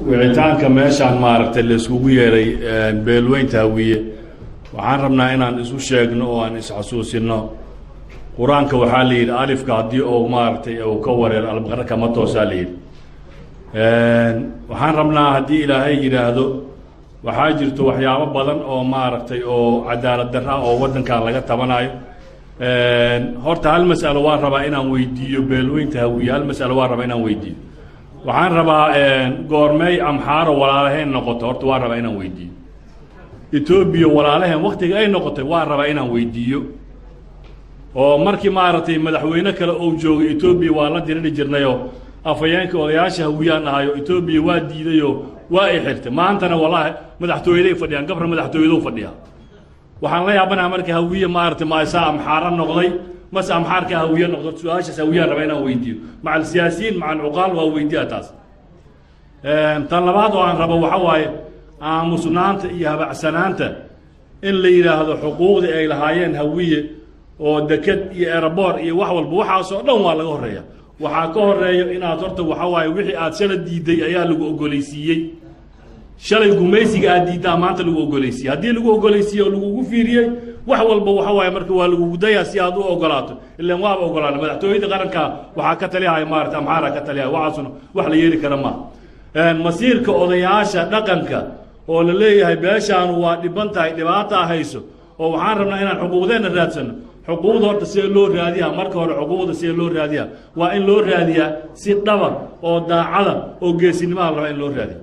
wicitaanka meeshaan maaragtay la isugu yeeray beelweynta hawiye waxaan rabnaa inaan isu sheegno oo aan isxasuusino quraanka waxaa la yidhi alifka haddii oo maaragtay uu ka wareero albaqara kama toosaa la yidhi waxaan rabnaa haddii ilaahay yidhaahdo waxaa jirto waxyaabo badan oo maaragtay oo cadaalad darra oo waddankan laga tabanayo horta hal mas'alo waan rabaa inaan weydiiyo beelweynta hawiye hal mas'alo waan rabaa inaan weydiiyo waxaan rabaa goormey amxaaro walaalaheen noqoto horta waan rabaa inaan weydiiyo etoobiya walaalaheen waktiga ay noqotay waan rabaa inaan weydiiyo oo markii maaragtay madaxweyne kale oo joogay etoobiya waa la diriri jirnayoo afhayeenka odayaasha hawiyaan ahayo etoobiya waa diidayoo waa ay xirtay maantana wallaahi madaxtooyaday fadhiyaan gabra madaxtooyaduu fadhiyaa waxaan la yaabanaha marka hawiye maaragtay maasaa amxaaro noqday mase amxaarka hawiye noqdo su-aashaas hawiyaan rabaa inaan weydiiyo maca alsiyaasiyiin maca alcuqaal waa weydiiya taas tan labaad oo aan rabo waxa waaye aamusnaanta iyo habacsanaanta in la yidhaahdo xuquuqdii ay lahaayeen hawiye oo deked iyo eraboor iyo wax walba waxaasoo dhan waa laga horreeya waxaa ka horreeya inaad horta waxa waaye wixii aad shala diiday ayaa lagu ogolaysiiyey shalay gumaysiga aad diiddaa maanta lagu ogolaysiiyey haddii lagu ogolaysiiyey oo lagugu fiiriyey wax walba waxa waaye marka waa lagugu dayaa si aad u ogolaato ilaan waaba ogolaana madaxtooyada qaranka waxaa ka talihaya maarata amxaara ka talihaya waxaasuna wax la yeeli kara maaha masiirka odayaasha dhaqanka oo la leeyahay beeshaanu waa dhiban tahay dhibaataa hayso oo waxaan rabnaa inaan xuquuqdeenna raadsano xuquuqda horta see loo raadiyaa marka hore xuquuqda see loo raadiyaa waa in loo raadiyaa si dhaba oo daacada oo geesinimaha la rabaa in loo raadiya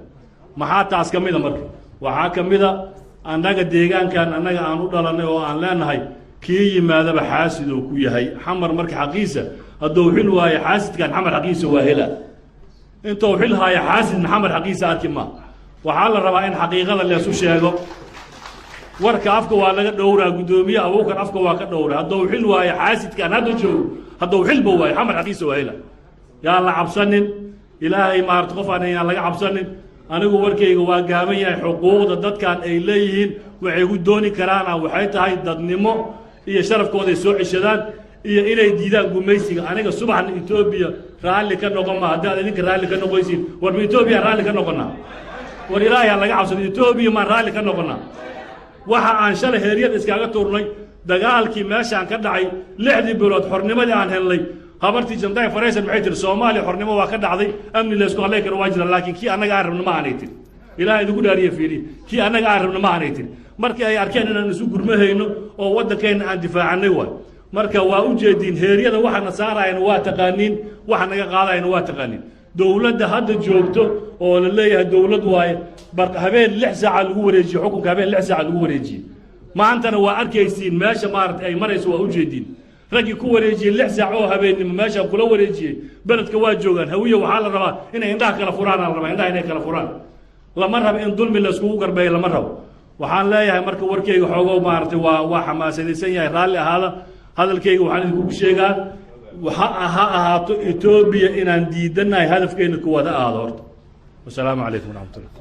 maxaa taas ka mida marka waxaa ka mida annaga deegaankan annaga aan u dhalannay oo aan leenahay kii yimaadaba xaasid oo ku yahay xamar marka xaqiisa hadduu xil waayo xaasidkan xamar xaqiisa waa hela intuu xil haayo xaasidna xamar xaqiisa arki ma waxaa la rabaa in xaqiiqada leesu sheego warka afka waa laga dhowraa guddoomiye abuukar afka waa ka dhowra hadduu xil waayo xaasidkan hadda joogo hadduu xilba waayo xamar xaqiisa waa hela yaan la cabsanin ilaahay maarata qof aan yaan laga cabsanin anigu warkayga waa gaaban yahay xuquuqda dadkan ay leeyihiin waxay ku dooni karaana waxay tahay dadnimo iyo sharafkooday soo ceshadaan iyo inay diidaan gumaysiga aniga subaxna etoobiya raalli ka noqon ma haddii aad idinka raalli ka noqoysiin war ma etoobiya raalli ka noqonnaa war ilaahay aan laga cabsado etoobiya maan raalli ka noqonnaa waxa aan shalay heeryada iskaaga tuurnay dagaalkii meeshaan ka dhacay 6 bilood xornimadii aan helnay habartii janday faraysan maxay tiri Soomaaliya xornimo waa ka dhacday amni la isku halay karo waa jira laakiin kii anaga aan rabno ma aanay tiri ilaahay idigu dhaariye fiiri kii anaga aan rabno ma aanay tiri markii ay arkeen inaan isu gurmahayno oo waddankeena aan difaacanay waa marka waa u jeedin heeryada waxa na saarayna waa taqaaniin waxa naga qaadayna waa taqaaniin dawladda hadda joogto oo la leeyahay dawlad waaye habeen 6 saac lagu wareejiyo xukunka habeen 6 saac lagu wareejiyo maantana waa arkaysiin meesha maartay ay marayso waa u jeedin ragii ku wareejiyay 6 saac oo habeenimo meesha kula wareejiyay beledka waa joogan hawiye waxa la rabaa inay indhaha kala furaan la rabaa indhaha inay kala furaan lama rabo in dulmi la isku garbeeyo lama rabo waxaan leeyahay marka warkayga xoogo maartay waa xamaasadaysan yahay raalli ahaada hadalkayga waxaan idinku sheegaa waxa ahaato Ethiopia inaan diidanahay hadafkeena ku wada aado horta wassalaamu calaykum wa rahmatullahi